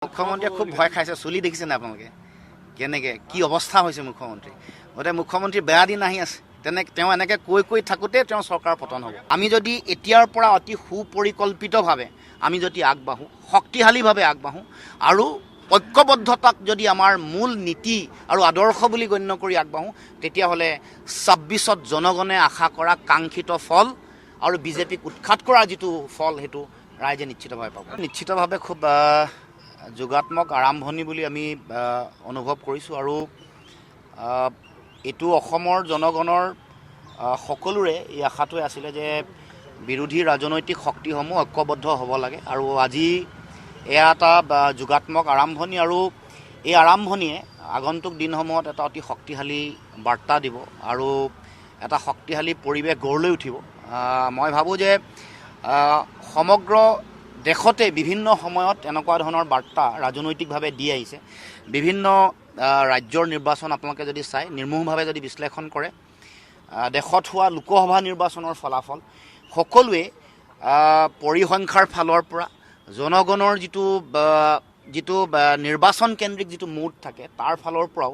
মুখ্যমন্ত্ৰীয়ে খুব ভয় খাইছে চুলি দেখিছেনে আপোনালোকে কেনেকৈ কি অৱস্থা হৈছে মুখ্যমন্ত্ৰী গতিকে মুখ্যমন্ত্ৰী বেয়া দিন আহি আছে তেওঁ এনেকৈ কৈ থাকোঁতে তেওঁ চৰকাৰ পতন হ'ব আমি যদি এতিয়াৰ পৰা অতি সুপৰিকল্পিতভাৱে আমি যদি আগবাঢ়োঁ শক্তিশালীভাৱে আগবাঢ়োঁ আৰু ঐক্যবদ্ধতাক যদি আমাৰ মূল নীতি আৰু আদৰ্শ বুলি গণ্য কৰি আগবাঢ়োঁ তেতিয়াহ'লে ২৬ত জনগণে আশা কৰা কাংক্ষিত ফল আৰু বিজেপিক উৎখাত কৰাৰ যিটো ফল সেইটো ৰাইজে নিশ্চিতভাৱে পাব নিশ্চিতভাৱে খুব যোগাত্মক আৰম্ভণি বুলি আমি অনুভৱ কৰিছোঁ আৰু এইটো অসমৰ জনগণৰ সকলোৰে এই আশাটোৱে আছিলে যে বিৰোধী ৰাজনৈতিক শক্তিসমূহ ঐক্যবদ্ধ হ'ব লাগে আৰু আজি এয়া এটা যোগাত্মক আৰম্ভণি আৰু এই আৰম্ভণিয়ে আগন্তুক দিনসমূহত এটা অতি শক্তিশালী বাৰ্তা দিব আৰু এটা শক্তিশালী পৰিৱেশ গঢ় লৈ উঠিব মই ভাবোঁ যে সমগ্ৰ দেশতে বিভিন্ন সময়ত এনেকুৱা ধৰণৰ বাৰ্তা ৰাজনৈতিকভাৱে দি আহিছে বিভিন্ন ৰাজ্যৰ নিৰ্বাচন আপোনালোকে যদি চাই নিৰ্মোহভাৱে যদি বিশ্লেষণ কৰে দেশত হোৱা লোকসভা নিৰ্বাচনৰ ফলাফল সকলোৱে পৰিসংখ্যাৰ ফালৰ পৰা জনগণৰ যিটো নিৰ্বাচন কেন্দ্ৰিক যিটো মুড থাকে তাৰ ফালৰ পৰাও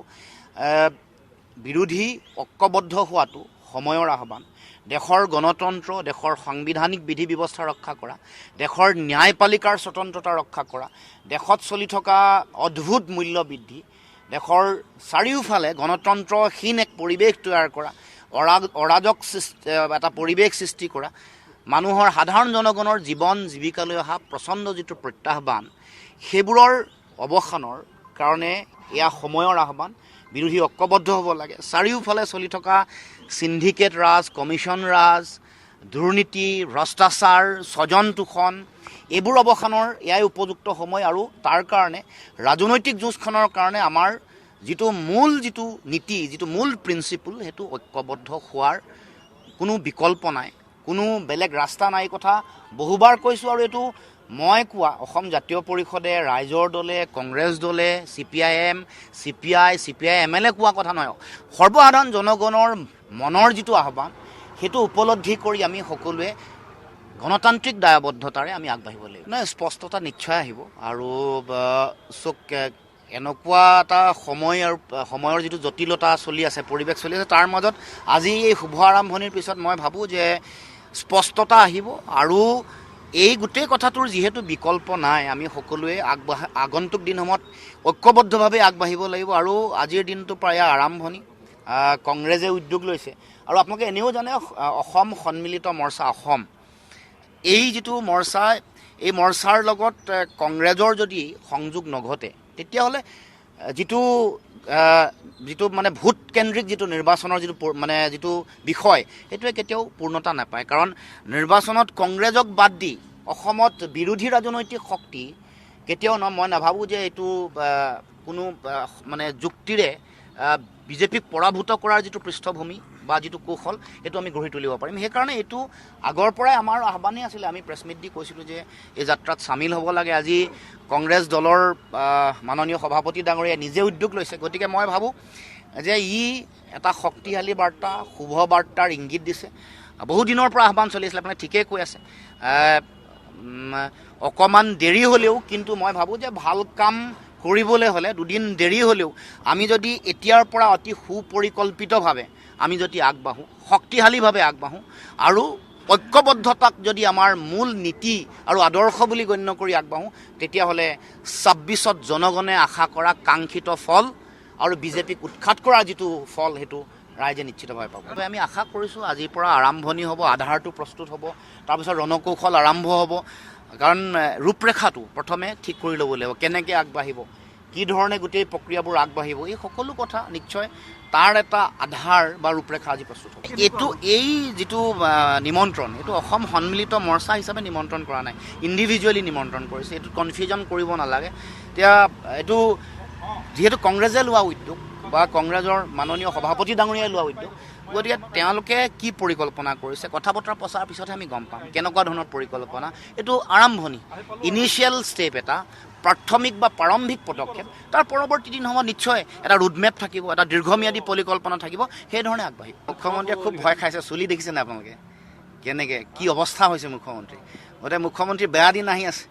বিৰোধী ঐক্যবদ্ধ হোৱাটো সময়ৰ আহ্বান দেশৰ গণতন্ত্ৰ দেশৰ সাংবিধানিক বিধি ব্যৱস্থা ৰক্ষা কৰা দেশৰ ন্যায়পালিকাৰ স্বতন্ত্ৰতা ৰক্ষা কৰা দেশত চলি থকা অদ্ভুত মূল্য বৃদ্ধি দেশৰ চাৰিওফালে গণতন্ত্ৰহীন এক পৰিৱেশ তৈয়াৰ কৰা অৰাজক এটা পৰিৱেশ সৃষ্টি কৰা মানুহৰ সাধাৰণ জনগণৰ জীৱন জীৱিকালৈ অহা প্ৰচণ্ড যিটো প্ৰত্যাহ্বান সেইবোৰৰ অৱসানৰ কাৰণে এয়া সময়ৰ আহ্বান বিৰোধী ঐক্যবদ্ধ হ'ব লাগে চাৰিওফালে চলি থকা সিন্ডিকেট ৰাজ কমিশ্যন ৰাজ দুৰ্নীতি ভ্ৰষ্টাচাৰ স্বজন তোষণ এইবোৰ অৱসানৰ এয়াই উপযুক্ত সময় আৰু তাৰ কাৰণে ৰাজনৈতিক যুঁজখনৰ কাৰণে আমাৰ যিটো নীতি যিটো মূল প্ৰিন্সিপল সেইটো ঐক্যবদ্ধ হোৱাৰ কোনো বিকল্প নাই কোনো বেলেগ ৰাস্তা নাই কথা বহুবাৰ কৈছোঁ আৰু এইটো মই কোৱা অসম জাতীয় পৰিষদে ৰাইজৰ দলে কংগ্ৰেছ দলে CPIM CPI MLA কোৱা কথা নহয় সৰ্বসাধাৰণ জনগণৰ মনৰ যিটো আহ্বান সেইটো উপলব্ধি কৰি আমি সকলোৱে গণতান্ত্ৰিক দায়বদ্ধতাৰে আমি আগবাঢ়িব লাগিব নহয় স্পষ্টতা নিশ্চয় আহিব আৰু এনেকুৱা এটা সময় আৰু সময়ৰ যিটো জটিলতা চলি আছে পৰিৱেশ চলি আছে তাৰ মাজত আজি এই শুভ আৰম্ভণিৰ পিছত মই ভাবোঁ যে স্পষ্টতা আহিব আৰু এই গোটেই কথাটোৰ যিহেতু বিকল্প নাই আমি সকলোৱে আগন্তুক দিনসমূহত ঐক্যবদ্ধভাৱে আগবাঢ়িব লাগিব আৰু আজিৰ দিনটো প্ৰায় আৰম্ভণি কংগ্ৰেছে উদ্যোগ লৈছে আৰু আপোনালোকে এনেও জানে অসম সন্মিলিত মৰ্চা অসম এই যিটো মৰ্চা এই মৰ্চাৰ লগত কংগ্ৰেছৰ যদি সংযোগ নঘটে তেতিয়াহ'লে যিটো মানে ভোট কেন্দ্ৰিক যিটো নিৰ্বাচনৰ যিটো বিষয় সেইটোৱে কেতিয়াও পূৰ্ণতা নাপায় কাৰণ নিৰ্বাচনত কংগ্ৰেছক বাদ দি অসমত বিৰোধী ৰাজনৈতিক শক্তি কেতিয়াও মই নাভাবোঁ যে এইটো কোনো মানে যুক্তিৰে বিজেপিক পৰাভূত কৰাৰ যিটো পৃষ্ঠভূমি বা যিটো কৌশল সেইটো আমি গঢ়ি তুলিব পাৰিম সেইকাৰণে এইটো আগৰ পৰাই আমাৰ আহ্বানেই আছিলে আমি প্ৰেছ মিট দি কৈছিলোঁ যে এই যাত্ৰাত চামিল হ'ব লাগে আজি কংগ্ৰেছ দলৰ মাননীয় সভাপতি ডাঙৰীয়াই নিজে উদ্যোগ লৈছে গতিকে মই ভাবোঁ যে এটা শক্তিশালী বাৰ্তা শুভ বাৰ্তাৰ ইংগিত দিছে বহুদিনৰ পৰা আহ্বান চলি আছিলে আপুনি ঠিকেই কৈ আছে অকণমান দেৰি হ'লেও কিন্তু মই ভাবোঁ যে ভাল কাম কৰিবলৈ হ'লে দুদিন দেৰি হ'লেও আমি যদি এতিয়াৰ পৰা অতি সুপৰিকল্পিতভাৱে আমি যদি আগবাঢ়োঁ শক্তিশালীভাৱে আগবাঢ়োঁ আৰু ঐক্যবদ্ধতাক যদি আমাৰ মূল নীতি আৰু আদৰ্শ বুলি গণ্য কৰি আগবাঢ়োঁ তেতিয়াহ'লে ২৬ত জনগণে আশা কৰা কাংক্ষিত ফল আৰু বিজেপিক উৎখাত কৰাৰ যিটো ফল সেইটো ৰাইজে নিশ্চিতভাৱে পাব আমি আশা কৰিছোঁ আজিৰ পৰা আৰম্ভণি হ'ব আধাৰটো প্ৰস্তুত হ'ব তাৰপিছত ৰণকৌশল আৰম্ভ হ'ব কাৰণ ৰূপৰেখাটো প্ৰথমে ঠিক কৰি ল'ব লাগিব কেনেকৈ আগবাঢ়িব কি ধৰণে গোটেই প্ৰক্ৰিয়াবোৰ আগবাঢ়িব এই সকলো কথা নিশ্চয় তাৰ এটা আধাৰ বা ৰূপৰেখা আজি প্ৰস্তুত হ'ব এই যিটো নিমন্ত্ৰণ এইটো অসম সন্মিলিত মৰ্চা হিচাপে নিমন্ত্ৰণ কৰা নাই ইণ্ডিভিজুৱেলি নিমন্ত্ৰণ কৰিছে এইটো কনফিউজন কৰিব নালাগে এতিয়া এইটো যিহেতু কংগ্ৰেছে লোৱা উদ্যোগ বা কংগ্ৰেছৰ মাননীয় সভাপতি ডাঙৰীয়াই লোৱা উদ্যোগ গতিকে তেওঁলোকে কি পৰিকল্পনা কৰিছে কথা বতৰা পচাৰ পিছতহে আমি গম পাম কেনেকুৱা ধৰণৰ পৰিকল্পনা এইটো আৰম্ভণি ইনিচিয়েল ষ্টেপ এটা প্ৰাথমিক বা প্ৰাৰম্ভিক পদক্ষেপ তাৰ পৰৱৰ্তী দিনসমূহত নিশ্চয় এটা ৰোডমেপ থাকিব এটা দীৰ্ঘম্যাদী পৰিকল্পনা থাকিব সেইধৰণে আগবাঢ়িব মুখ্যমন্ত্ৰীয়ে খুব ভয় খাইছে চুলি দেখিছেনে আপোনালোকে কেনেকৈ কি অৱস্থা হৈছে মুখ্যমন্ত্ৰী গতিকে মুখ্যমন্ত্ৰী বেয়া দিন আহি আছে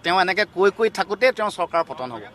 তেওঁ এনেকৈ কৈ থাকোঁতে তেওঁৰ চৰকাৰ পতন হ'ব।